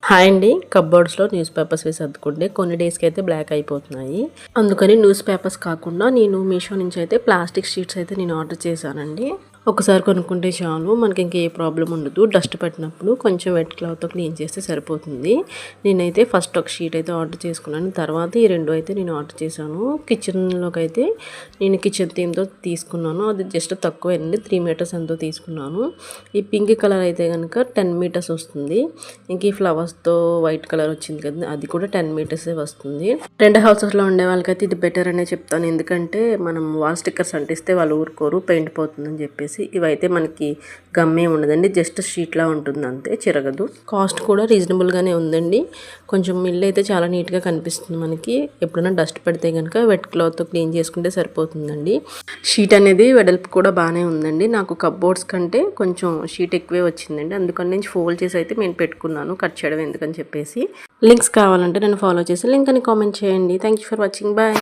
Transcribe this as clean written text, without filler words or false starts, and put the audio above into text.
Hi అండి. కప్‌బోర్డ్స్‌లో news papers వేసి సర్దుకుంటే కొన్ని డేస్‌కి అయితే బ్లాక్ అయిపోతున్నాయి. అందుకని న్యూస్ పేపర్స్ కాకుండా నేను మీషో నుంచి అయితే ప్లాస్టిక్ షీట్స్ అయితే నేను ఆర్డర్ చేశానండి. ఒకసారి కొనుక్కుంటే చాలు, మనకి ఇంక ఏ ప్రాబ్లమ్ ఉండదు. డస్ట్ పట్టినప్పుడు కొంచెం వెట్ క్లాత్‌తో క్లీన్ చేస్తే సరిపోతుంది. నేనైతే ఫస్ట్ ఒక షీట్ అయితే ఆర్డర్ చేసుకున్నాను. తర్వాత ఈ 2 అయితే నేను ఆర్డర్ చేశాను. కిచెన్‌లోకి అయితే నేను కిచెన్ థీమ్‌తో తీసుకున్నాను. అది జస్ట్ తక్కువేనండి. 3 మీటర్స్ ఎంతో తీసుకున్నాను. ఈ పింక్ కలర్ అయితే గనుక 10 మీటర్స్ వస్తుంది. ఇంక ఈ ఫ్లవర్స్‌తో వైట్ కలర్ వచ్చింది కదా, అది కూడా 10 మీటర్సే వస్తుంది. రెంట్ హౌసెస్‌లో ఉండే వాళ్ళకైతే ఇది బెటర్ అనే చెప్తాను. ఎందుకంటే మనం వాల్ స్టిక్కర్స్ అంటిస్తే వాళ్ళు ఊరుకోరు, పెయింట్ పోతుందని చెప్పేసి. ఇవైతే మనకి గమ్మే ఉండదండి, జస్ట్ షీట్లా ఉంటుంది అంతే, చిరగదు. కాస్ట్ కూడా రీజనబుల్గానే ఉందండి. కొంచెం ఇల్లు అయితే చాలా నీట్గా కనిపిస్తుంది మనకి. ఎప్పుడైనా డస్ట్ పడితే కనుక వెట్ క్లాత్తో క్లీన్ చేసుకుంటే సరిపోతుందండి. షీట్ అనేది వెడల్పు కూడా బాగానే ఉందండి. నాకు కప్‌బోర్డ్స్ కంటే కొంచెం షీట్ ఎక్కువే వచ్చిందండి. అందుకని నేను ఫోల్డ్ చేసి అయితే నేను పెట్టుకున్నాను, కట్ చేయడం ఎందుకని చెప్పేసి. లింక్స్ కావాలంటే నన్ను ఫాలో చేసి లింక్ అని కామెంట్ చేయండి. Thank you for watching. Bye.